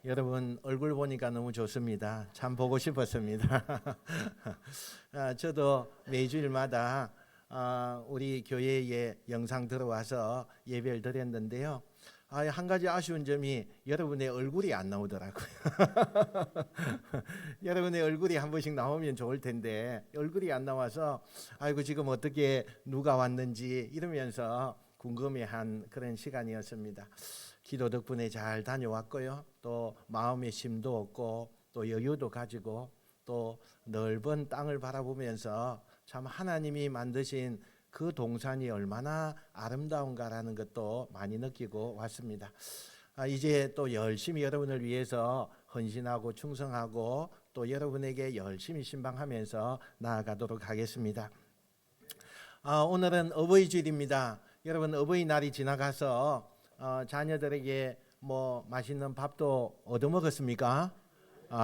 여러분 얼굴 보니까 너무 좋습니다. 참 보고 싶었습니다. 저도 매주일마다 우리 교회에 영상 들어와서 예배를 드렸는데요. 한 가지 아쉬운 점이 여러분의 얼굴이 안 나오더라고요. 여러분의 얼굴이 한 번씩 나오면 좋을 텐데 얼굴이 안 나와서 아이고 지금 어떻게 누가 왔는지 이러면서 궁금해한 그런 시간이었습니다. 기도 덕분에 잘 다녀왔고요. 또 마음의 심도 얻고 또 여유도 가지고 또 넓은 땅을 바라보면서 참 하나님이 만드신 그 동산이 얼마나 아름다운가라는 것도 많이 느끼고 왔습니다. 이제 또 열심히 여러분을 위해서 헌신하고 충성하고 또 여러분에게 열심히 신방하면서 나아가도록 하겠습니다. 오늘은 어버이주일입니다. 여러분 어버이날이 지나가서 자녀들에게 뭐 맛있는 밥도 얻어먹었습니까?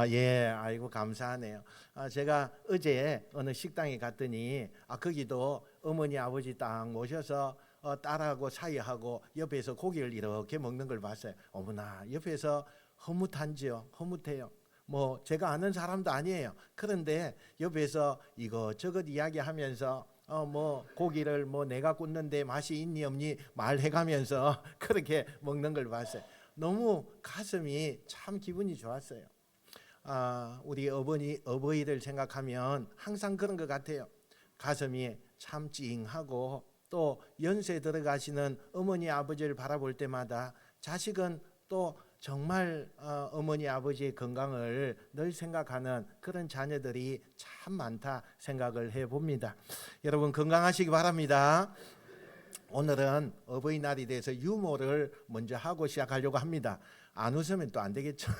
예, 아이고 감사하네요. 제가 어제 어느 식당에 갔더니 거기도 어머니 아버지 딱 모셔서 딸하고 사이하고 옆에서 고기를 이렇게 먹는 걸 봤어요. 어머나 옆에서 흐뭇한지요? 흐뭇해요. 뭐 제가 아는 사람도 아니에요. 그런데 옆에서 이것저것 이야기하면서 뭐 고기를 뭐 내가 굽는데 맛이 있니 없니 말해가면서 그렇게 먹는 걸 봤어요. 너무 가슴이 참 기분이 좋았어요. 우리 어버이를 생각하면 항상 그런 것 같아요. 가슴이 참 찡하고 또 연세 들어가시는 어머니 아버지를 바라볼 때마다 자식은 또 정말 어머니 아버지의 건강을 늘 생각하는 그런 자녀들이 참 많다 생각을 해봅니다. 여러분 건강하시기 바랍니다. 오늘은 어버이날이 돼서 유머를 먼저 하고 시작하려고 합니다. 안 웃으면 또 안 되겠죠.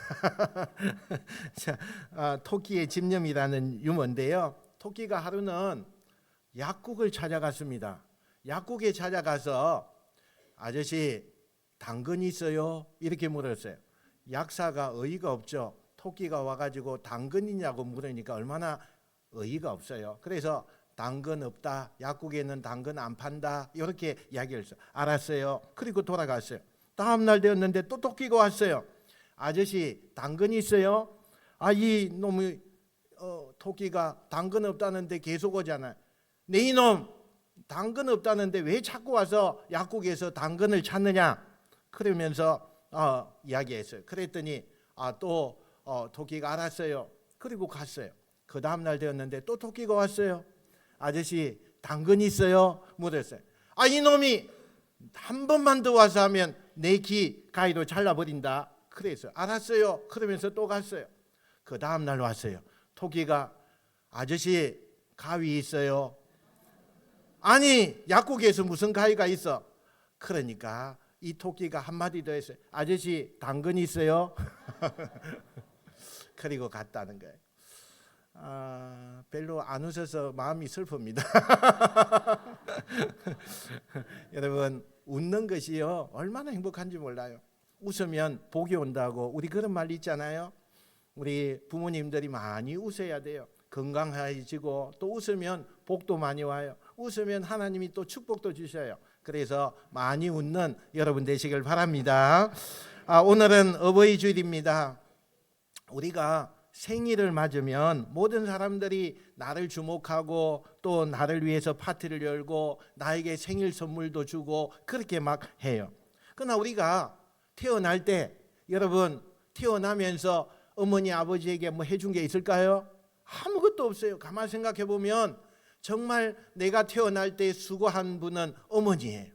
자, 토끼의 집념이라는 유머인데요. 토끼가 하루는 약국을 찾아갔습니다. 약국에 찾아가서 아저씨 당근 있어요? 이렇게 물었어요. 약사가 어이가 없죠. 토끼가 와가지고 당근 있냐고 물으니까 얼마나 어이가 없어요. 그래서 당근 없다. 약국에는 당근 안 판다. 이렇게 이야기를 했어요. 알았어요. 그리고 돌아갔어요. 다음 날 되었는데 또 토끼가 왔어요. 아저씨 당근 있어요? 이 놈이 토끼가 당근 없다는데 계속 오잖아요. 네 이놈 당근 없다는데 왜 자꾸 와서 약국에서 당근을 찾느냐? 그러면서 이야기했어요. 그랬더니 또 토끼가 알았어요. 그리고 갔어요. 그 다음 날 되었는데 또 토끼가 왔어요. 아저씨 당근 있어요? 물었어요. 이놈이 한 번만 더 와서 하면 내 귀 가위로 잘라버린다. 그래서 알았어요. 그러면서 또 갔어요. 그 다음 날 왔어요. 토끼가 아저씨 가위 있어요? 아니 약국에서 무슨 가위가 있어? 그러니까 이 토끼가 한마디 더 했어요. 아저씨 당근 있어요? 그리고 갔다는 거예요. 별로 안 웃어서 마음이 슬픕니다. 여러분 웃는 것이요 얼마나 행복한지 몰라요. 웃으면 복이 온다고 우리 그런 말 있잖아요. 우리 부모님들이 많이 웃어야 돼요. 건강해지고 또 웃으면 복도 많이 와요. 웃으면 하나님이 또 축복도 주셔요. 그래서 많이 웃는 여러분 되시길 바랍니다. 오늘은 어버이주일입니다. 우리가 생일을 맞으면 모든 사람들이 나를 주목하고 또 나를 위해서 파티를 열고 나에게 생일 선물도 주고 그렇게 막 해요. 그러나 우리가 태어날 때 여러분 태어나면서 어머니 아버지에게 뭐 해준 게 있을까요? 아무것도 없어요. 가만 생각해 보면 정말 내가 태어날 때 수고한 분은 어머니예요.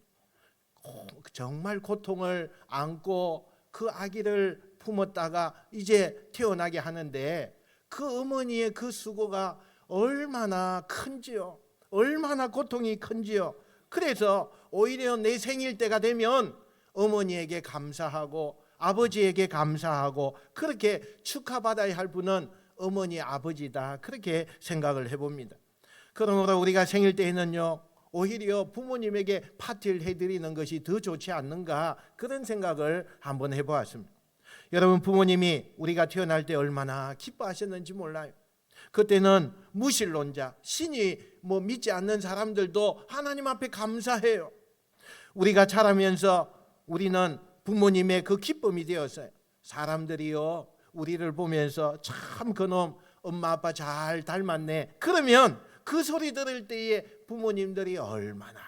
정말 고통을 안고 그 아기를 품었다가 이제 태어나게 하는데 그 어머니의 그 수고가 얼마나 큰지요. 얼마나 고통이 큰지요. 그래서 오히려 내 생일 때가 되면 어머니에게 감사하고 아버지에게 감사하고 그렇게 축하받아야 할 분은 어머니 아버지다. 그렇게 생각을 해봅니다. 그러므로 우리가 생일 때에는요 오히려 부모님에게 파티를 해드리는 것이 더 좋지 않는가 그런 생각을 한번 해보았습니다. 여러분 부모님이 우리가 태어날 때 얼마나 기뻐하셨는지 몰라요. 그때는 무신론자 신이 뭐 믿지 않는 사람들도 하나님 앞에 감사해요. 우리가 자라면서 우리는 부모님의 그 기쁨이 되었어요. 사람들이요 우리를 보면서 참 그놈 엄마 아빠 잘 닮았네, 그러면 그 소리 들을 때에 부모님들이 얼마나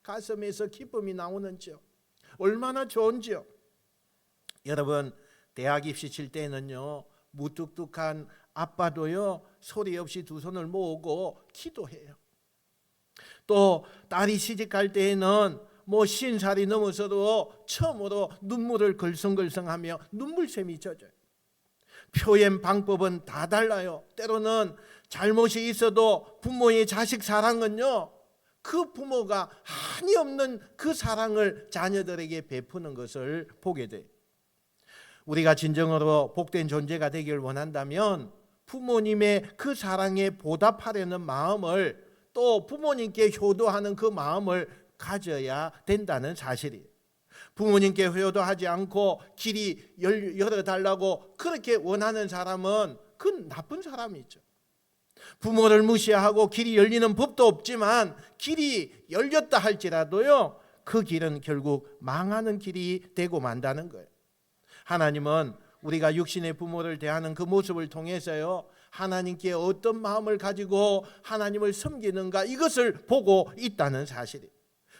가슴에서 기쁨이 나오는지요. 얼마나 좋은지요. 여러분, 대학 입시 칠 때는요 무뚝뚝한 아빠도요 소리 없이 두 손을 모으고 기도해요. 또 딸이 시집갈 때에는 뭐 50살이 넘어서도 처음으로 눈물을 걸성걸성하며 눈물샘이 젖어요. 표현 방법은 다 달라요. 때로는 잘못이 있어도 부모의 자식 사랑은요 그 부모가 한이 없는 그 사랑을 자녀들에게 베푸는 것을 보게 돼요. 우리가 진정으로 복된 존재가 되길 원한다면 부모님의 그 사랑에 보답하려는 마음을, 또 부모님께 효도하는 그 마음을 가져야 된다는 사실이에요. 부모님께 효도하지 않고 길이 열어달라고 그렇게 원하는 사람은 그건 나쁜 사람이죠. 부모를 무시하고 길이 열리는 법도 없지만 길이 열렸다 할지라도요 그 길은 결국 망하는 길이 되고 만다는 거예요. 하나님은 우리가 육신의 부모를 대하는 그 모습을 통해서요 하나님께 어떤 마음을 가지고 하나님을 섬기는가 이것을 보고 있다는 사실이에요.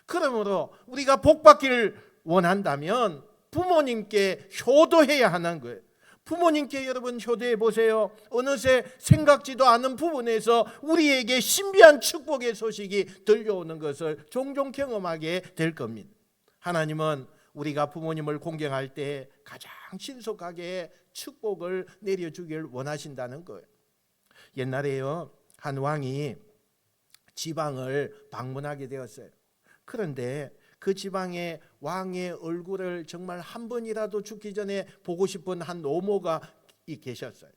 그러므로 우리가 복받기를 원한다면 부모님께 효도해야 하는 거예요. 부모님께 여러분 효도해 보세요. 어느새 생각지도 않은 부분에서 우리에게 신비한 축복의 소식이 들려오는 것을 종종 경험하게 될 겁니다. 하나님은 우리가 부모님을 공경할 때 가장 신속하게 축복을 내려주길 원하신다는 거예요. 옛날에요 한 왕이 지방을 방문하게 되었어요. 그런데 그 지방의 왕의 얼굴을 정말 한 번이라도 죽기 전에 보고 싶은 한 노모가 계셨어요.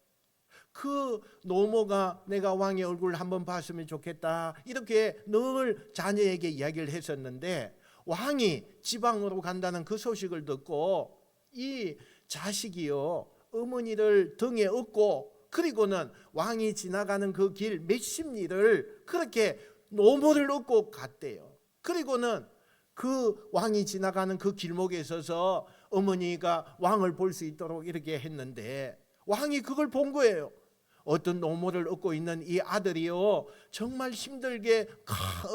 그 노모가 내가 왕의 얼굴을 한번 봤으면 좋겠다 이렇게 늘 자녀에게 이야기를 했었는데, 왕이 지방으로 간다는 그 소식을 듣고 이 자식이요 어머니를 등에 업고 그리고는 왕이 지나가는 그 길 몇십 리를 그렇게 노모를 업고 갔대요. 그리고는 그 왕이 지나가는 그 길목에 서서 어머니가 왕을 볼 수 있도록 이렇게 했는데, 왕이 그걸 본 거예요. 어떤 노모를 얻고 있는 이 아들이요 정말 힘들게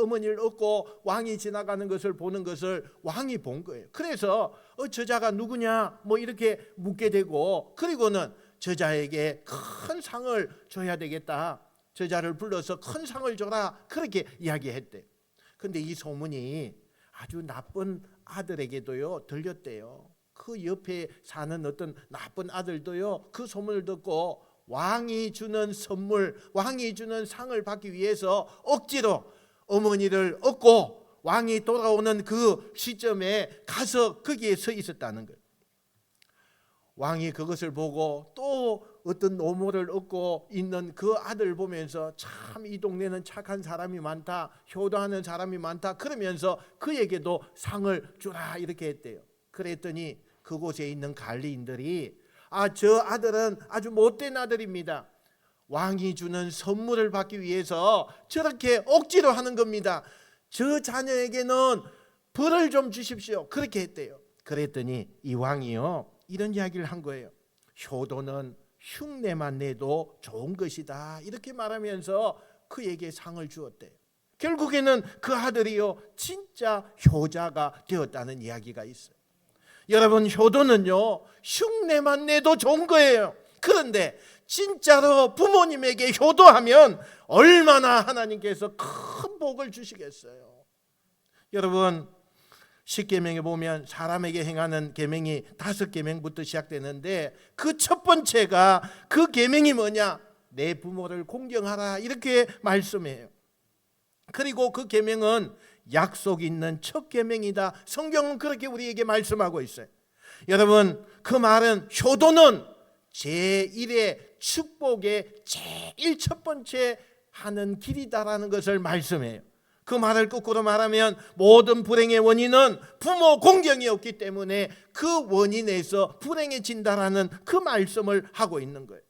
어머니를 얻고 왕이 지나가는 것을 보는 것을 왕이 본 거예요. 그래서 저자가 누구냐 뭐 이렇게 묻게 되고, 그리고는 저자에게 큰 상을 줘야 되겠다, 저자를 불러서 큰 상을 줘라 그렇게 이야기했대요. 근데 이 소문이 아주 나쁜 아들에게도요 들렸대요. 그 옆에 사는 어떤 나쁜 아들도요 그 소문을 듣고 왕이 주는 선물, 왕이 주는 상을 받기 위해서 억지로 어머니를 얻고 왕이 돌아오는 그 시점에 가서 거기에 서 있었다는 거예요. 왕이 그것을 보고 또 어떤 노모를 얻고 있는 그 아들을 보면서 참 이 동네는 착한 사람이 많다, 효도하는 사람이 많다 그러면서 그에게도 상을 주라 이렇게 했대요. 그랬더니 그곳에 있는 관리인들이 저 아들은 아주 못된 아들입니다. 왕이 주는 선물을 받기 위해서 저렇게 억지로 하는 겁니다. 저 자녀에게는 벌을 좀 주십시오 그렇게 했대요. 그랬더니 이 왕이요 이런 이야기를 한 거예요. 효도는 흉내만 내도 좋은 것이다 이렇게 말하면서 그에게 상을 주었대요. 결국에는 그 아들이요 진짜 효자가 되었다는 이야기가 있어요. 여러분, 효도는요 흉내만 내도 좋은 거예요. 그런데 진짜로 부모님에게 효도하면 얼마나 하나님께서 큰 복을 주시겠어요. 여러분, 10계명에 보면 사람에게 행하는 계명이 5계명부터 시작되는데 그 첫 번째가 그 계명이 뭐냐? 내 부모를 공경하라 이렇게 말씀해요. 그리고 그 계명은 약속 있는 첫 계명이다. 성경은 그렇게 우리에게 말씀하고 있어요. 여러분, 그 말은 효도는 제1의 축복의 제일 첫 번째 하는 길이다라는 것을 말씀해요. 그 말을 거꾸로 말하면 모든 불행의 원인은 부모 공경이었기 때문에 그 원인에서 불행해진다라는 그 말씀을 하고 있는 거예요.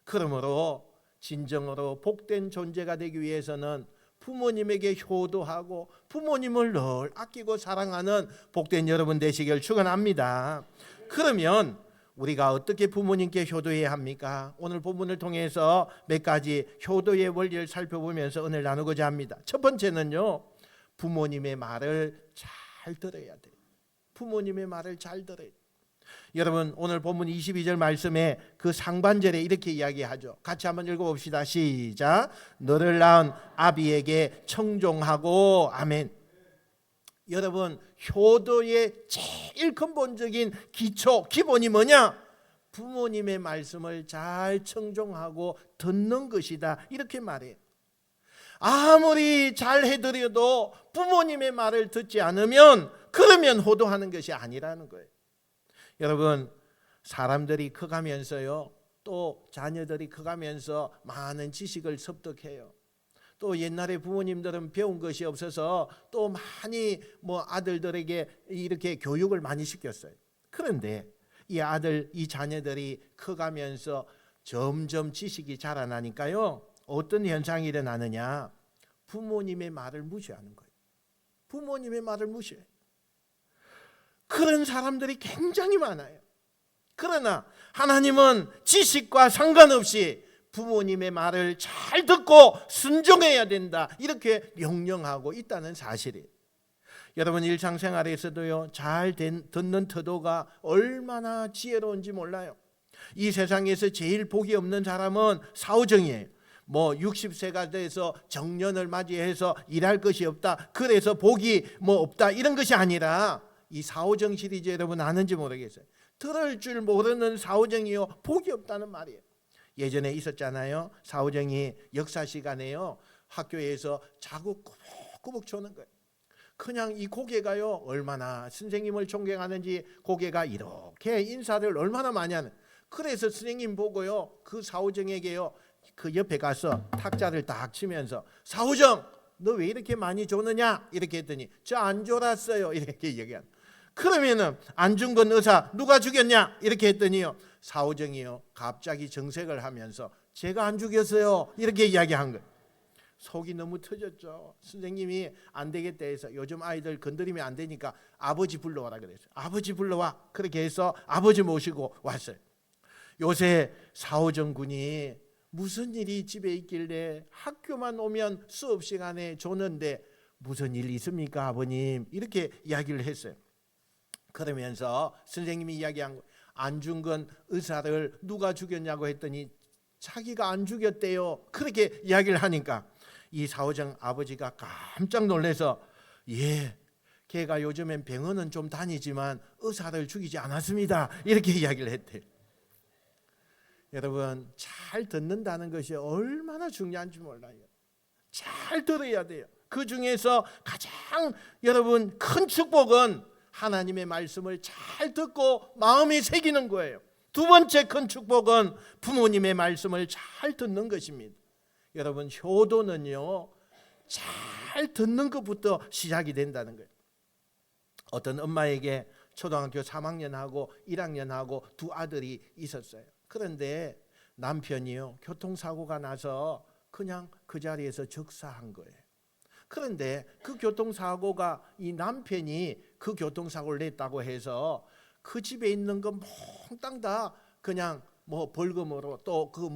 그러므로 진정으로 복된 존재가 되기 위해서는 부모님에게 효도하고 부모님을 늘 아끼고 사랑하는 복된 여러분 되시길 축원합니다. 그러면 우리가 어떻게 부모님께 효도해야 합니까? 오늘 본문을 통해서 몇 가지 효도의 원리를 살펴보면서 은혜를 나누고자 합니다. 첫 번째는요, 부모님의 말을 잘 들어야 돼요. 부모님의 말을 잘 들어야 돼요. 여러분, 오늘 본문 22절 말씀에 그 상반절에 이렇게 이야기하죠. 같이 한번 읽어봅시다. 시작. 너를 낳은 아비에게 청종하고. 아멘. 여러분, 효도의 제일 근본적인 기초, 기본이 뭐냐? 부모님의 말씀을 잘 청종하고 듣는 것이다, 이렇게 말해요. 아무리 잘 해드려도 부모님의 말을 듣지 않으면 그러면 효도하는 것이 아니라는 거예요. 여러분, 사람들이 커가면서요, 또 자녀들이 커가면서 많은 지식을 습득해요. 또 옛날에 부모님들은 배운 것이 없어서 또 많이 아들들에게 이렇게 교육을 많이 시켰어요. 그런데 이 자녀들이 커가면서 점점 지식이 자라나니까요, 어떤 현상이 일어나느냐? 부모님의 말을 무시하는 거예요. 부모님의 말을 무시해요. 그런 사람들이 굉장히 많아요. 그러나 하나님은 지식과 상관없이 부모님의 말을 잘 듣고 순종해야 된다, 이렇게 명령하고 있다는 사실이에요. 여러분, 일상생활에서도요, 잘 듣는 태도가 얼마나 지혜로운지 몰라요. 이 세상에서 제일 복이 없는 사람은 사오정이에요. 60세가 돼서 정년을 맞이해서 일할 것이 없다, 그래서 복이 없다, 이런 것이 아니라 이 사오정 시리즈 여러분 아는지 모르겠어요. 들을 줄 모르는 사오정이요, 복이 없다는 말이에요. 예전에 있었잖아요. 사오정이 역사 시간에요, 학교에서 자꾸 꾸벅꾸벅 조는 거예요. 그냥 이 고개가요, 얼마나 선생님을 존경하는지 고개가 이렇게 인사를 얼마나 많이 하는. 그래서 선생님 보고요, 그 사오정에게요, 그 옆에 가서 탁자를 딱 치면서, 사오정, 너 왜 이렇게 많이 조느냐? 이렇게 했더니, 저 안 졸았어요, 이렇게 얘기한. 그러면은 안 준 건 의사 누가 죽였냐? 이렇게 했더니요, 사오정이요, 갑자기 정색을 하면서 제가 안 죽였어요, 이렇게 이야기한 거예요. 속이 너무 터졌죠. 선생님이 안 되겠다 해서 요즘 아이들 건드리면 안 되니까 아버지 불러와라 그랬어요. 아버지 불러와. 그렇게 해서 아버지 모시고 왔어요. 요새 사오정 군이 무슨 일이 집에 있길래 학교만 오면 수업 시간에 조는데 무슨 일 있습니까 아버님? 이렇게 이야기를 했어요. 그러면서 선생님이 이야기한 거, 안 준 건 의사를 누가 죽였냐고 했더니 자기가 안 죽였대요. 그렇게 이야기를 하니까 이 사오정 아버지가 깜짝 놀라서, 예, 걔가 요즘엔 병원은 좀 다니지만 의사를 죽이지 않았습니다, 이렇게 이야기를 했대요. 여러분, 잘 듣는다는 것이 얼마나 중요한지 몰라요. 잘 들어야 돼요. 그 중에서 가장 여러분 큰 축복은 하나님의 말씀을 잘 듣고 마음에 새기는 거예요. 두 번째 큰 축복은 부모님의 말씀을 잘 듣는 것입니다. 여러분, 효도는요, 잘 듣는 것부터 시작이 된다는 거예요. 어떤 엄마에게 초등학교 3학년하고 1학년하고 두 아들이 있었어요. 그런데 남편이요, 교통사고가 나서 그냥 그 자리에서 즉사한 거예요. 그런데 그 교통사고가, 이 남편이 그 교통사고를 냈다고 해서 그 집에 있는 거 몽땅 다 그냥 벌금으로 또 그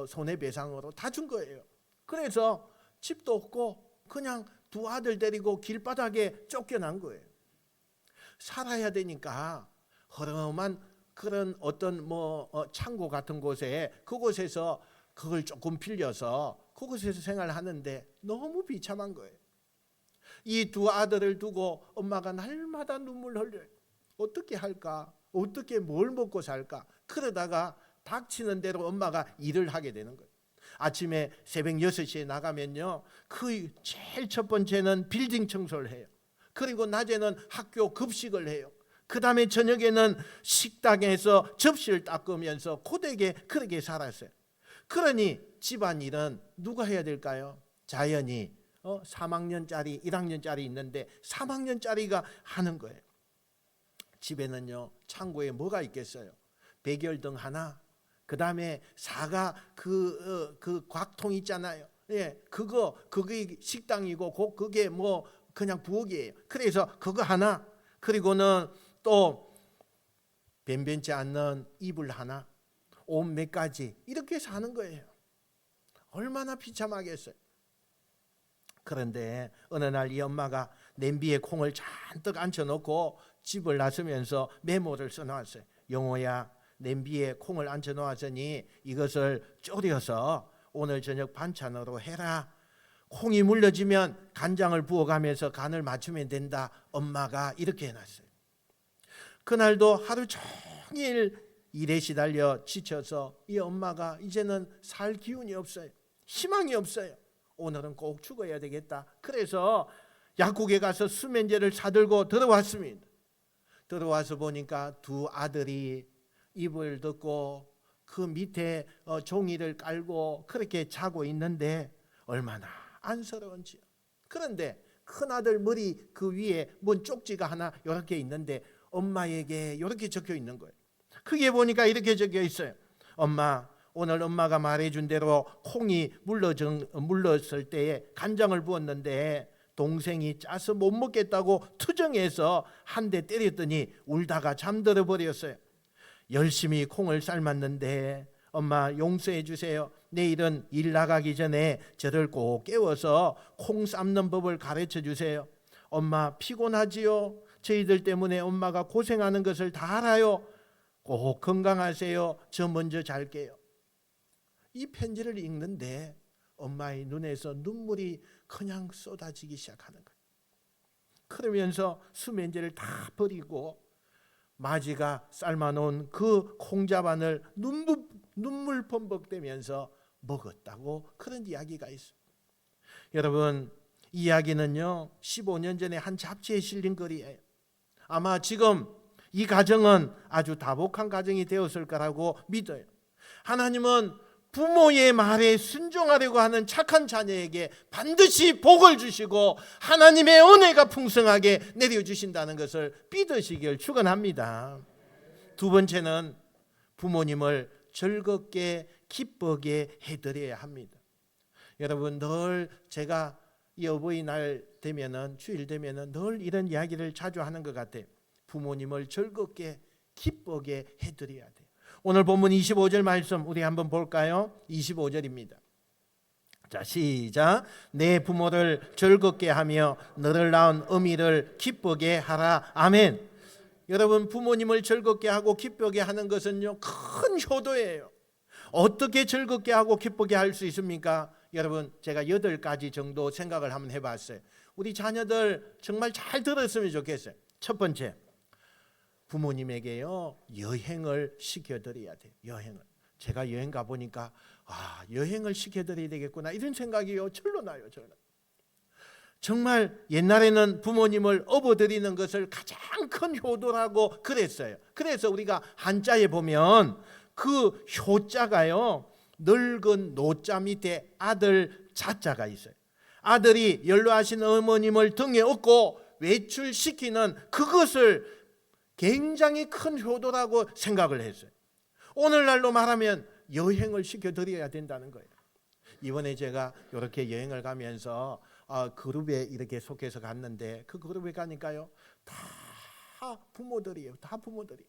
손해배상으로 다 준 거예요. 그래서 집도 없고 그냥 두 아들 데리고 길바닥에 쫓겨난 거예요. 살아야 되니까 허름한 그런 어떤 창고 같은 곳에, 그곳에서 그걸 조금 빌려서 그곳에서 생활하는데 너무 비참한 거예요. 이 두 아들을 두고 엄마가 날마다 눈물 흘려요. 어떻게 할까? 어떻게 뭘 먹고 살까? 그러다가 닥치는 대로 엄마가 일을 하게 되는 거예요. 아침에 새벽 6시에 나가면요, 그 제일 첫 번째는 빌딩 청소를 해요. 그리고 낮에는 학교 급식을 해요. 그 다음에 저녁에는 식당에서 접시를 닦으면서 고되게 그렇게 살았어요. 그러니 집안일은 누가 해야 될까요? 자연히 3학년짜리 1학년짜리 있는데 3학년짜리가 하는 거예요. 집에는요, 창고에 뭐가 있겠어요? 백열등 하나, 그 다음에 사과 그 곽통 있잖아요. 예, 그게 식당이고 그게 그냥 부엌이에요. 그래서 그거 하나, 그리고는 또 변변치 않는 이불 하나, 옷 몇 가지 이렇게 사는 거예요. 얼마나 비참하겠어요. 그런데 어느 날 이 엄마가 냄비에 콩을 잔뜩 앉혀놓고 집을 나서면서 메모를 써놨어요. 영호야, 냄비에 콩을 앉혀놓았으니 이것을 졸여서 오늘 저녁 반찬으로 해라. 콩이 물러지면 간장을 부어가면서 간을 맞추면 된다. 엄마가 이렇게 해놨어요. 그날도 하루 종일 일에 시달려 지쳐서 이 엄마가 이제는 살 기운이 없어요. 희망이 없어요. 오늘은 꼭 죽어야 되겠다. 그래서 약국에 가서 수면제를 사들고 들어왔습니다. 들어와서 보니까 두 아들이 이불 덮고 그 밑에 종이를 깔고 그렇게 자고 있는데 얼마나 안쓰러운지요. 그런데 큰아들 머리 그 위에 뭔 쪽지가 하나 이렇게 있는데 엄마에게 이렇게 적혀 있는 거예요. 크게 보니까 이렇게 적혀 있어요. 엄마, 오늘 엄마가 말해준 대로 콩이 물렀을 때에 간장을 부었는데 동생이 짜서 못 먹겠다고 투정해서 한 대 때렸더니 울다가 잠들어 버렸어요. 열심히 콩을 삶았는데 엄마 용서해 주세요. 내일은 일 나가기 전에 저를 꼭 깨워서 콩 삶는 법을 가르쳐 주세요. 엄마 피곤하지요? 저희들 때문에 엄마가 고생하는 것을 다 알아요. 꼭 건강하세요. 저 먼저 잘게요. 이 편지를 읽는데 엄마의 눈에서 눈물이 그냥 쏟아지기 시작하는 거예요. 그러면서 수면제를 다 버리고 마지가 삶아놓은 그 콩자반을 눈물 범벅대면서 먹었다고 그런 이야기가 있어요. 여러분, 이 이야기는요 15년 전에 한 잡지에 실린 글이에요. 아마 지금 이 가정은 아주 다복한 가정이 되었을 거라고 믿어요. 하나님은 부모의 말에 순종하려고 하는 착한 자녀에게 반드시 복을 주시고 하나님의 은혜가 풍성하게 내려주신다는 것을 믿으시길 축원합니다. 두 번째는 부모님을 즐겁게 기쁘게 해드려야 합니다. 여러분, 늘 제가 이 어버이날 되면은 주일 되면은 늘 이런 이야기를 자주 하는 것 같아요. 부모님을 즐겁게 기쁘게 해드려야 돼요. 오늘 본문 25절 말씀 우리 한번 볼까요? 25절입니다. 자, 시작. 내 부모를 즐겁게 하며 너를 낳은 어미를 기쁘게 하라. 아멘. 여러분, 부모님을 즐겁게 하고 기쁘게 하는 것은요 큰 효도예요. 어떻게 즐겁게 하고 기쁘게 할 수 있습니까? 여러분, 제가 8가지 정도 생각을 한번 해봤어요. 우리 자녀들 정말 잘 들었으면 좋겠어요. 첫 번째, 부모님에게요 여행을 시켜드려야 돼요. 여행을. 제가 여행 가보니까 여행을 시켜드려야 되겠구나 이런 생각이요 절로 나요. 정말 옛날에는 부모님을 업어드리는 것을 가장 큰 효도라고 그랬어요. 그래서 우리가 한자에 보면 그 효자가요 늙은 노자 밑에 아들 자자가 있어요. 아들이 연로하신 어머님을 등에 업고 외출시키는 그것을 굉장히 큰 효도라고 생각을 했어요. 오늘날로 말하면 여행을 시켜드려야 된다는 거예요. 이번에 제가 이렇게 여행을 가면서 그룹에 이렇게 속해서 갔는데 그 그룹에 가니까요 다 부모들이에요. 다 부모들이.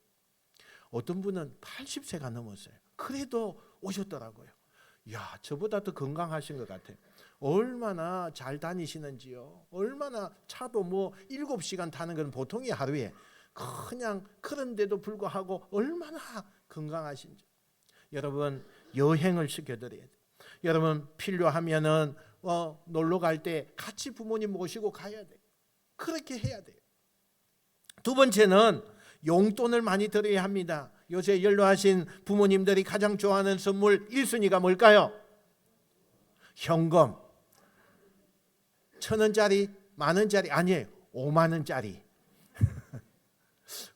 어떤 분은 80세가 넘었어요. 그래도 오셨더라고요. 야, 저보다 더 건강하신 것 같아요. 얼마나 잘 다니시는지요. 얼마나 차도 7시간 타는 건 보통이 하루에. 그냥 그런데도 불구하고 얼마나 건강하신지. 여러분, 여행을 시켜드려야 돼요. 여러분, 필요하면은 놀러 갈 때 같이 부모님 모시고 가야 돼요. 그렇게 해야 돼요. 두 번째는 용돈을 많이 드려야 합니다. 요새 연로하신 부모님들이 가장 좋아하는 선물 1순위가 뭘까요? 현금. 1,000원짜리, 만원짜리 아니에요. 5만 원짜리.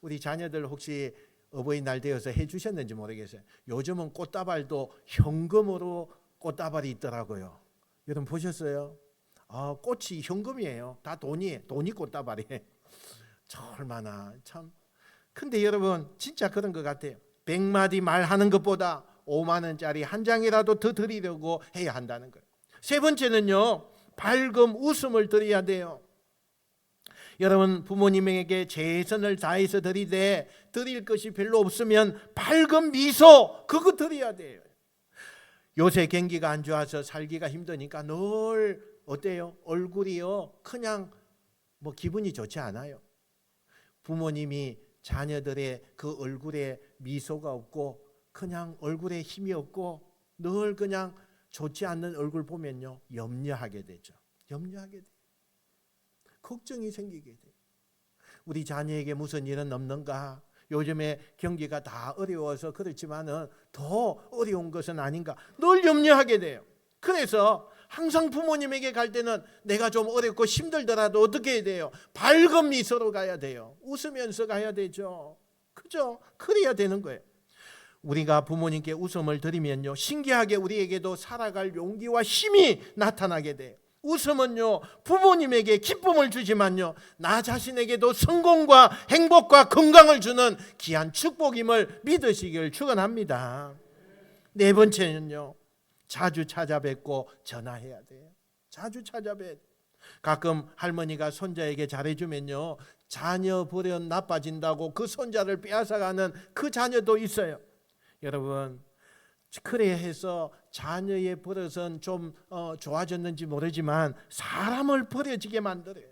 우리 자녀들 혹시 어버이날 되어서 해주셨는지 모르겠어요. 요즘은 꽃다발도 현금으로 꽃다발이 있더라고요. 여러분 보셨어요? 꽃이 현금이에요. 다 돈이 꽃다발이에요. 얼마나 참. 근데 여러분 진짜 그런 것 같아요. 100마디 말하는 것보다 5만 원짜리 한 장이라도 더 드리려고 해야 한다는 거예요. 세 번째는요, 밝음 웃음을 드려야 돼요. 여러분, 부모님에게 최선을 다해서 드리되 드릴 것이 별로 없으면 밝은 미소, 그거 드려야 돼요. 요새 경기가 안 좋아서 살기가 힘드니까 늘 어때요? 얼굴이요 그냥 뭐 기분이 좋지 않아요. 부모님이 자녀들의 그 얼굴에 미소가 없고 그냥 얼굴에 힘이 없고 늘 그냥 좋지 않는 얼굴 보면요 염려하게 되죠. 염려하게 돼요. 걱정이 생기게 돼요. 우리 자녀에게 무슨 일은 없는가? 요즘에 경기가 다 어려워서 그렇지만은 더 어려운 것은 아닌가? 늘 염려하게 돼요. 그래서 항상 부모님에게 갈 때는 내가 좀 어렵고 힘들더라도 어떻게 해야 돼요? 밝은 미소로 가야 돼요. 웃으면서 가야 되죠. 그죠? 그래야 되는 거예요. 우리가 부모님께 웃음을 드리면요 신기하게 우리에게도 살아갈 용기와 힘이 나타나게 돼요. 웃음은요 부모님에게 기쁨을 주지만요 나 자신에게도 성공과 행복과 건강을 주는 귀한 축복임을 믿으시길 축원합니다. 네 번째는요 자주 찾아뵙고 전화해야 돼요. 자주 찾아뵙. 가끔 할머니가 손자에게 잘해주면요 자녀 버릇 나빠진다고 그 손자를 빼앗아가는 그 자녀도 있어요. 여러분 그래 해서 자녀의 버릇은 좀 좋아졌는지 모르지만 사람을 버려지게 만들어요.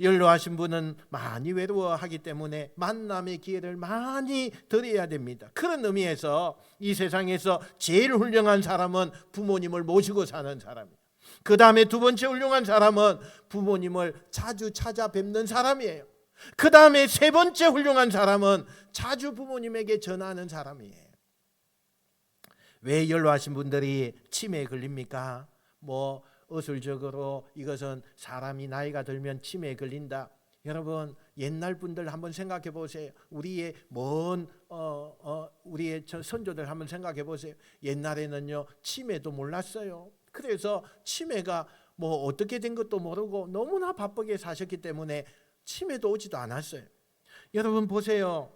연로하신 분은 많이 외로워하기 때문에 만남의 기회를 많이 드려야 됩니다. 그런 의미에서 이 세상에서 제일 훌륭한 사람은 부모님을 모시고 사는 사람이에요. 그 다음에 두 번째 훌륭한 사람은 부모님을 자주 찾아뵙는 사람이에요. 그 다음에 세 번째 훌륭한 사람은 자주 부모님에게 전화하는 사람이에요. 왜 연로하신 분들이 치매에 걸립니까? 뭐 어술적으로 이것은 사람이 나이가 들면 치매에 걸린다. 여러분 옛날 분들 한번 생각해 보세요. 우리의 우리의 선조들 한번 생각해 보세요. 옛날에는요 치매도 몰랐어요. 그래서 치매가 뭐 어떻게 된 것도 모르고 너무나 바쁘게 사셨기 때문에 치매도 오지도 않았어요. 여러분 보세요.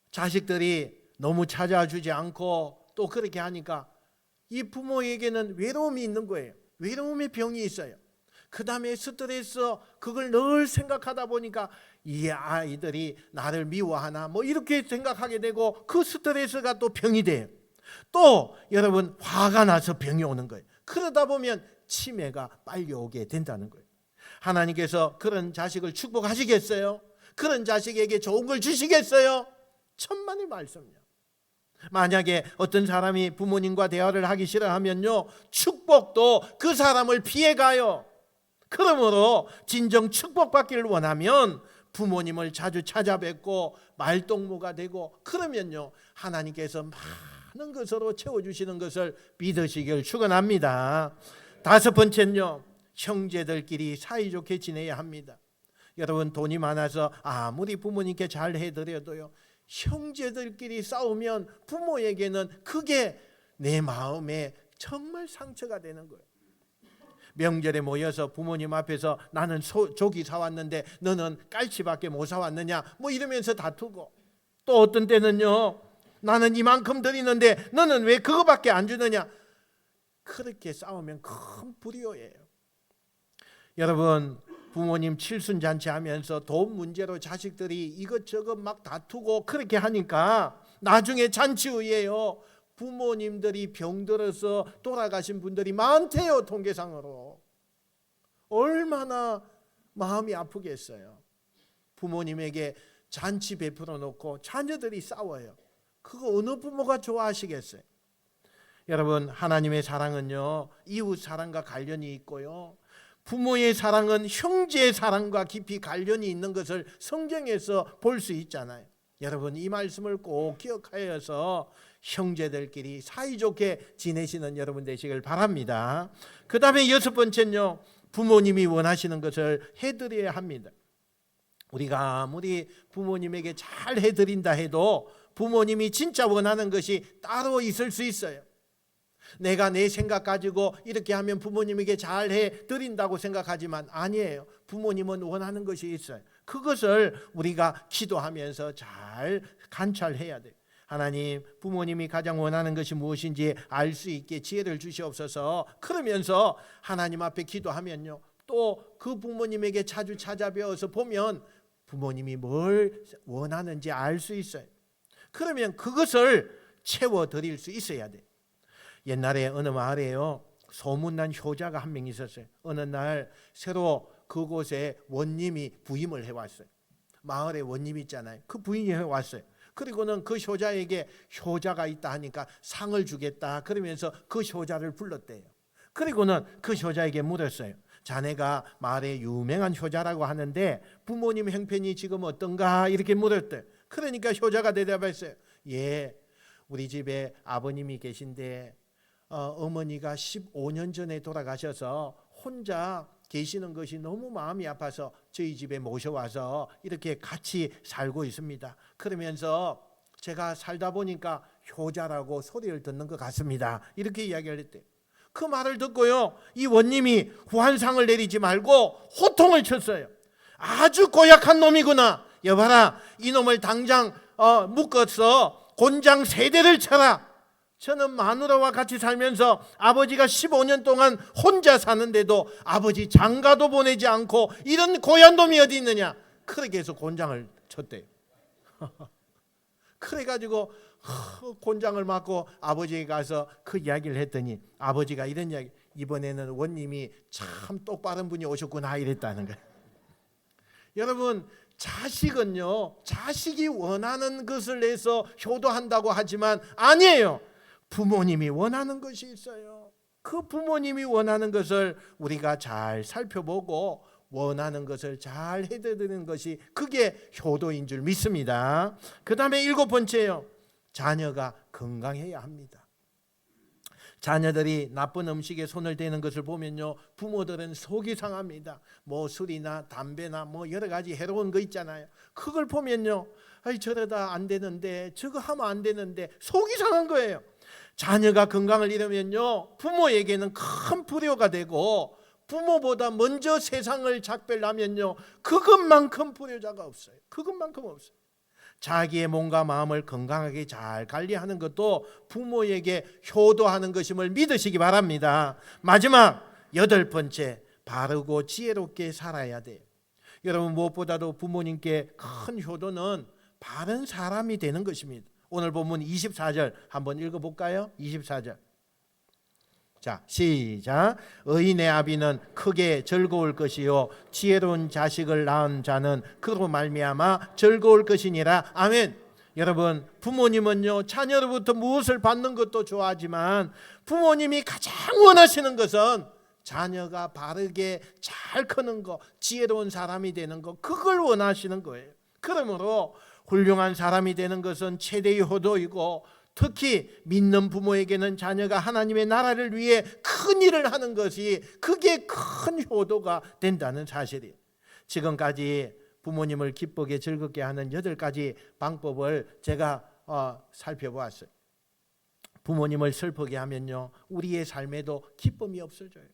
자식들이 너무 찾아주지 않고 또 그렇게 하니까 이 부모에게는 외로움이 있는 거예요. 외로움의 병이 있어요. 그 다음에 스트레스, 그걸 늘 생각하다 보니까 이 아이들이 나를 미워하나 뭐 이렇게 생각하게 되고 그 스트레스가 또 병이 돼요. 또 여러분 화가 나서 병이 오는 거예요. 그러다 보면 치매가 빨리 오게 된다는 거예요. 하나님께서 그런 자식을 축복하시겠어요? 그런 자식에게 좋은 걸 주시겠어요? 천만의 말씀이요. 만약에 어떤 사람이 부모님과 대화를 하기 싫어하면요 축복도 그 사람을 피해가요. 그러므로 진정 축복받기를 원하면 부모님을 자주 찾아뵙고 말동무가 되고 그러면요 하나님께서 많은 것으로 채워주시는 것을 믿으시길 축원합니다. 다섯 번째는요 형제들끼리 사이좋게 지내야 합니다. 여러분 돈이 많아서 아무리 부모님께 잘 해드려도요 형제들끼리 싸우면 부모에게는 그게 내 마음에 정말 상처가 되는 거예요. 명절에 모여서 부모님 앞에서 나는 조기 사왔는데 너는 깔치밖에 못 사왔느냐 뭐 이러면서 다투고, 또 어떤 때는요 나는 이만큼 드리는데 너는 왜 그거밖에 안 주느냐, 그렇게 싸우면 큰 불효예요. 여러분 부모님 칠순잔치 하면서 돈 문제로 자식들이 이것저것 막 다투고 그렇게 하니까 나중에 잔치 후에요 부모님들이 병들어서 돌아가신 분들이 많대요. 통계상으로. 얼마나 마음이 아프겠어요. 부모님에게 잔치 베풀어 놓고 자녀들이 싸워요. 그거 어느 부모가 좋아하시겠어요? 여러분 하나님의 사랑은요 이웃 사랑과 관련이 있고요 부모의 사랑은 형제의 사랑과 깊이 관련이 있는 것을 성경에서 볼 수 있잖아요. 여러분 이 말씀을 꼭 기억하여서 형제들끼리 사이좋게 지내시는 여러분 되시길 바랍니다. 그 다음에 여섯 번째는요 부모님이 원하시는 것을 해드려야 합니다. 우리가 아무리 부모님에게 잘 해드린다 해도 부모님이 진짜 원하는 것이 따로 있을 수 있어요. 내가 내 생각 가지고 이렇게 하면 부모님에게 잘 해드린다고 생각하지만 아니에요. 부모님은 원하는 것이 있어요. 그것을 우리가 기도하면서 잘 관찰해야 돼요. 하나님 부모님이 가장 원하는 것이 무엇인지 알 수 있게 지혜를 주시옵소서. 그러면서 하나님 앞에 기도하면요 또 그 부모님에게 자주 찾아뵈어서 보면 부모님이 뭘 원하는지 알 수 있어요. 그러면 그것을 채워드릴 수 있어야 돼. 옛날에 어느 마을에요, 소문난 효자가 한 명 있었어요. 어느 날 새로 그곳에 원님이 부임을 해왔어요. 마을에 원님 있잖아요. 그 부임이 해왔어요. 그리고는 그 효자에게 효자가 있다 하니까 상을 주겠다 그러면서 그 효자를 불렀대요. 그리고는 그 효자에게 물었어요. 자네가 마을의 유명한 효자라고 하는데 부모님 형편이 지금 어떤가 이렇게 물었대요. 그러니까 효자가 대답했어요. 예, 우리 집에 아버님이 계신데 어머니가 15년 전에 돌아가셔서 혼자 계시는 것이 너무 마음이 아파서 저희 집에 모셔와서 이렇게 같이 살고 있습니다. 그러면서 제가 살다 보니까 효자라고 소리를 듣는 것 같습니다. 이렇게 이야기를 했대요. 그 말을 듣고요, 이 원님이 환상을 내리지 말고 호통을 쳤어요. 아주 고약한 놈이구나. 여봐라, 이놈을 당장 묶어서 곤장 3대를 쳐라. 저는 마누라와 같이 살면서 아버지가 15년 동안 혼자 사는데도 아버지 장가도 보내지 않고 이런 고얀 놈이 어디 있느냐. 그렇게 해서 곤장을 쳤대요. 그래가지고 곤장을 맞고 아버지에게 가서 그 이야기를 했더니 아버지가 이런 이야기, 이번에는 원님이 참 똑바른 분이 오셨구나 이랬다는 거예요. 여러분, 자식은요, 자식이 원하는 것을 내서 효도한다고 하지만 아니에요. 부모님이 원하는 것이 있어요. 그 부모님이 원하는 것을 우리가 잘 살펴보고 원하는 것을 잘 해드리는 것이 그게 효도인 줄 믿습니다. 그 다음에 7번째요. 자녀가 건강해야 합니다. 자녀들이 나쁜 음식에 손을 대는 것을 보면요, 부모들은 속이 상합니다. 뭐 술이나 담배나 뭐 여러 가지 해로운 거 있잖아요. 그걸 보면요, 아이 저러다 안 되는데, 저거 하면 안 되는데 속이 상한 거예요. 자녀가 건강을 잃으면요, 부모에게는 큰 불효가 되고 부모보다 먼저 세상을 작별하면요, 그것만큼 불효자가 없어요. 그것만큼 없어요. 자기의 몸과 마음을 건강하게 잘 관리하는 것도 부모에게 효도하는 것임을 믿으시기 바랍니다. 마지막 8번째, 바르고 지혜롭게 살아야 돼요. 여러분, 무엇보다도 부모님께 큰 효도는 바른 사람이 되는 것입니다. 오늘 본문 24절 한번 읽어볼까요? 24절. 자, 시작. 의인의 아비는 크게 즐거울 것이요 지혜로운 자식을 낳은 자는 그로 말미암아 즐거울 것이니라. 아멘. 여러분, 부모님은요, 자녀로부터 무엇을 받는 것도 좋아하지만 부모님이 가장 원하시는 것은 자녀가 바르게 잘 크는 거, 지혜로운 사람이 되는 거, 그걸 원하시는 거예요. 그러므로 훌륭한 사람이 되는 것은 최대의 효도이고, 특히 믿는 부모에게는 자녀가 하나님의 나라를 위해 큰 일을 하는 것이 그게 큰 효도가 된다는 사실이에요. 지금까지 부모님을 기쁘게 즐겁게 하는 8가지 방법을 제가 살펴보았어요. 부모님을 슬프게 하면요, 우리의 삶에도 기쁨이 없어져요.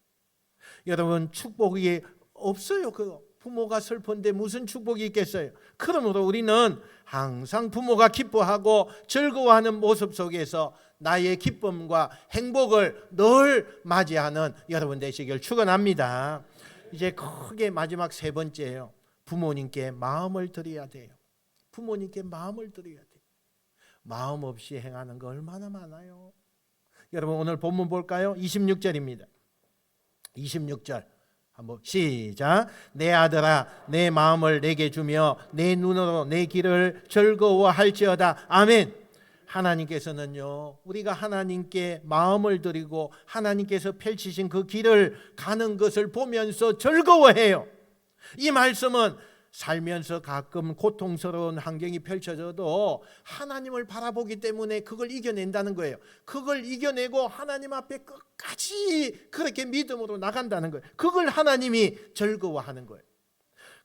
여러분, 축복이 없어요. 그거 부모가 슬픈데 무슨 축복이 있겠어요? 그러므로 우리는 항상 부모가 기뻐하고 즐거워하는 모습 속에서 나의 기쁨과 행복을 늘 맞이하는 여러분 되시길 축원합니다. 이제 크게 마지막 3번째예요. 부모님께 마음을 드려야 돼요. 부모님께 마음을 드려야 돼요. 마음 없이 행하는 거 얼마나 많아요. 여러분, 오늘 본문 볼까요? 26절입니다. 26절 한번 시작. 내 아들아, 내 마음을 내게 주며 내 눈으로 내 길을 즐거워할지어다. 아멘. 하나님께서는요, 우리가 하나님께 마음을 드리고 하나님께서 펼치신 그 길을 가는 것을 보면서 즐거워해요. 이 말씀은 살면서 가끔 고통스러운 환경이 펼쳐져도 하나님을 바라보기 때문에 그걸 이겨낸다는 거예요. 그걸 이겨내고 하나님 앞에 끝까지 그렇게 믿음으로 나간다는 거예요. 그걸 하나님이 즐거워하는 거예요.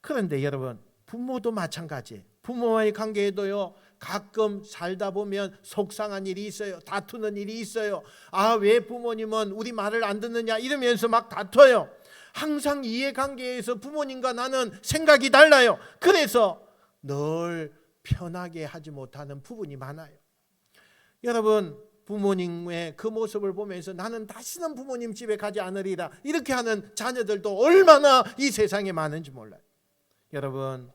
그런데 여러분, 부모도 마찬가지예요. 부모와의 관계에도요, 가끔 살다 보면 속상한 일이 있어요. 다투는 일이 있어요. 아, 왜 부모님은 우리 말을 안 듣느냐 이러면서 막 다퉈요. 항상 이해관계에서 부모님과 나는 생각이 달라요. 그래서 늘 편하게 하지 못하는 부분이 많아요. 여러분, 부모님의 그 모습을 보면서 나는 다시는 부모님 집에 가지 않으리라 이렇게 하는 자녀들도 얼마나 이 세상에 많은지 몰라요. 여러분,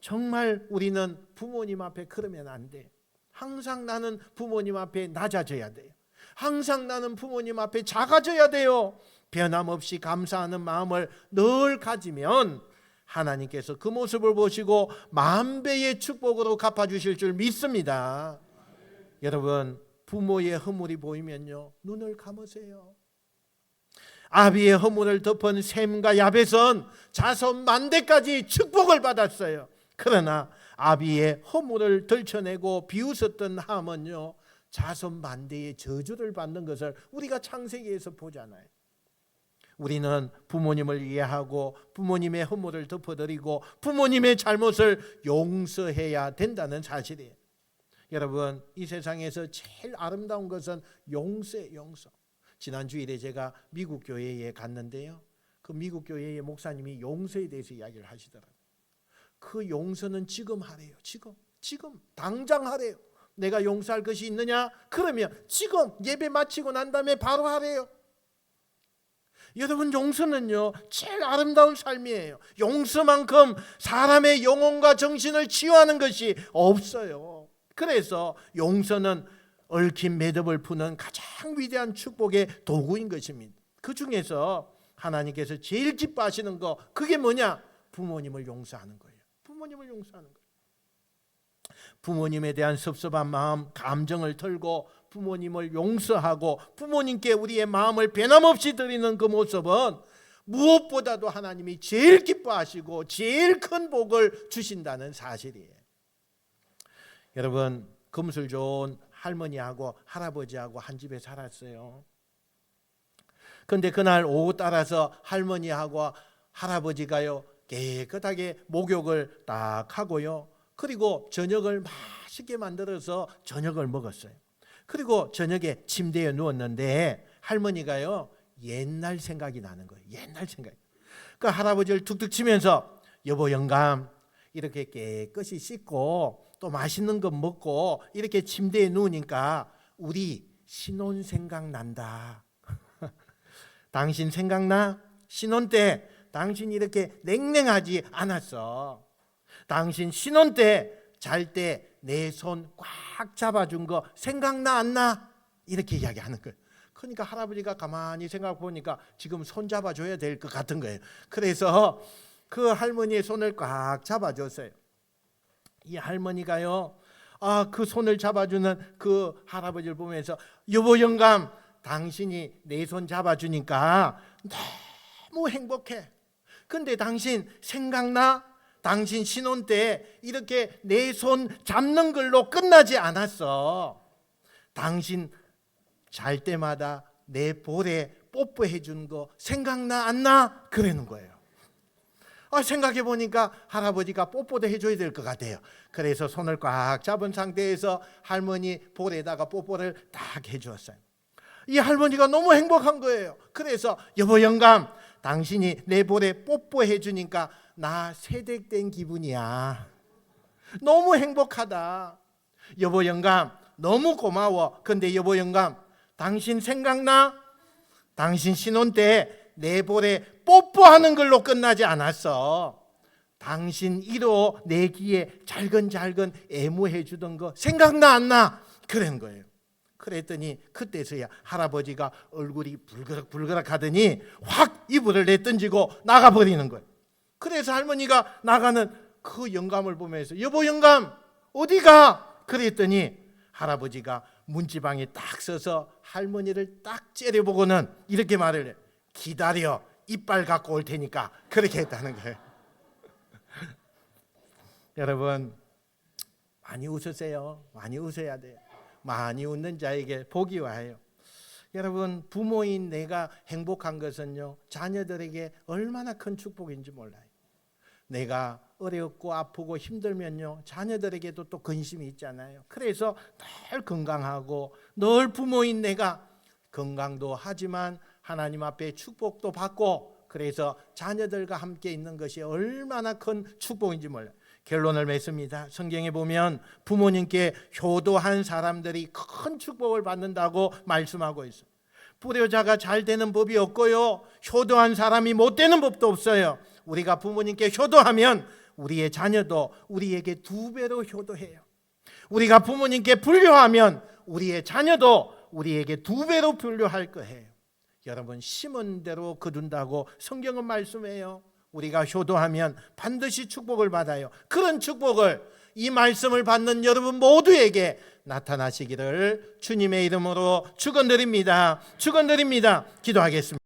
정말 우리는 부모님 앞에 그러면 안 돼. 항상 나는 부모님 앞에 낮아져야 돼요. 항상 나는 부모님 앞에 작아져야 돼요. 변함없이 감사하는 마음을 늘 가지면 하나님께서 그 모습을 보시고 만배의 축복으로 갚아주실 줄 믿습니다. 여러분, 부모의 허물이 보이면요, 눈을 감으세요. 아비의 허물을 덮은 셈과 야벳은 자손 만대까지 축복을 받았어요. 그러나 아비의 허물을 들춰내고 비웃었던 함은요, 자손 만대의 저주를 받는 것을 우리가 창세기에서 보잖아요. 우리는 부모님을 이해하고 부모님의 허물을 덮어드리고 부모님의 잘못을 용서해야 된다는 사실이에요. 여러분, 이 세상에서 제일 아름다운 것은 용서예요. 용서. 지난 주일에 제가 미국 교회에 갔는데요, 그 미국 교회의 목사님이 용서에 대해서 이야기를 하시더라고요. 그 용서는 지금 하래요. 지금 당장 하래요. 내가 용서할 것이 있느냐? 그러면 지금 예배 마치고 난 다음에 바로 하래요. 여러분, 용서는요 제일 아름다운 삶이에요. 용서만큼 사람의 영혼과 정신을 치유하는 것이 없어요. 그래서 용서는 얽힌 매듭을 푸는 가장 위대한 축복의 도구인 것입니다. 그 중에서 하나님께서 제일 기뻐하시는 거, 그게 뭐냐? 부모님을 용서하는 거예요. 부모님을 용서하는 거예요. 부모님에 대한 섭섭한 마음, 감정을 털고 부모님을 용서하고 부모님께 우리의 마음을 변함없이 드리는 그 모습은 무엇보다도 하나님이 제일 기뻐하시고 제일 큰 복을 주신다는 사실이에요. 여러분, 금술 좋은 할머니하고 할아버지하고 한 집에 살았어요. 그런데 그날 오후 따라서 할머니하고 할아버지가요 깨끗하게 목욕을 딱 하고요, 그리고 저녁을 맛있게 만들어서 저녁을 먹었어요. 그리고 저녁에 침대에 누웠는데 할머니가요 옛날 생각이 나는 거예요. 옛날 생각. 그 할아버지를 툭툭 치면서, 여보 영감, 이렇게 깨끗이 씻고 또 맛있는 거 먹고 이렇게 침대에 누우니까 우리 신혼 생각난다. 당신 생각나? 신혼 때 당신 이렇게 냉랭하지 않았어. 당신 신혼 때 잘 때 내 손 꽉 잡아준 거 생각나 안 나? 이렇게 이야기하는 거예요. 그러니까 할아버지가 가만히 생각해 보니까 지금 손 잡아줘야 될 것 같은 거예요. 그래서 그 할머니의 손을 꽉 잡아줬어요. 이 할머니가요, 그 손을 잡아주는 그 할아버지를 보면서, 여보 영감, 당신이 내 손 잡아주니까 너무 행복해. 근데 당신 생각나? 당신 신혼 때 이렇게 내 손 잡는 걸로 끝나지 않았어. 당신 잘 때마다 내 볼에 뽀뽀해 준 거 생각나 안 나? 그러는 거예요. 생각해 보니까 할아버지가 뽀뽀도 해줘야 될 것 같아요. 그래서 손을 꽉 잡은 상태에서 할머니 볼에다가 뽀뽀를 딱 해주었어요. 이 할머니가 너무 행복한 거예요. 그래서 여보 영감, 당신이 내 볼에 뽀뽀해 주니까 나 세댁된 기분이야. 너무 행복하다. 여보 영감, 너무 고마워. 근데 여보 영감, 당신 생각나? 당신 신혼 때 내 볼에 뽀뽀하는 걸로 끝나지 않았어. 당신 이로 내 귀에 잘근잘근 애무해 주던 거 생각나 안 나? 그런 거예요. 그랬더니 그때서야 할아버지가 얼굴이 불그락 하더니 확 이불을 내던지고 나가버리는 거예요. 그래서 할머니가 나가는 그 영감을 보면서, 여보 영감 어디가? 그랬더니 할아버지가 문지방에 딱 서서 할머니를 딱 째려보고는 이렇게 말을 해요. 기다려, 이빨 갖고 올 테니까. 그렇게 했다는 거예요. 여러분, 많이 웃으세요. 많이 웃어야 돼요. 많이 웃는 자에게 복이 와요. 여러분, 부모인 내가 행복한 것은요, 자녀들에게 얼마나 큰 축복인지 몰라요. 내가 어렵고 아프고 힘들면요, 자녀들에게도 또 근심이 있잖아요. 그래서 늘 건강하고 늘 부모인 내가 건강도 하지만 하나님 앞에 축복도 받고, 그래서 자녀들과 함께 있는 것이 얼마나 큰 축복인지 몰라요. 결론을 맺습니다. 성경에 보면 부모님께 효도한 사람들이 큰 축복을 받는다고 말씀하고 있어요. 불효자가 잘 되는 법이 없고요, 효도한 사람이 못 되는 법도 없어요. 우리가 부모님께 효도하면 우리의 자녀도 우리에게 2배로 효도해요. 우리가 부모님께 불효하면 우리의 자녀도 우리에게 2배로 불효할 거예요. 여러분, 심은 대로 거둔다고 성경은 말씀해요. 우리가 효도하면 반드시 축복을 받아요. 그런 축복을 이 말씀을 받는 여러분 모두에게 나타나시기를 주님의 이름으로 축원드립니다. 축원드립니다. 기도하겠습니다.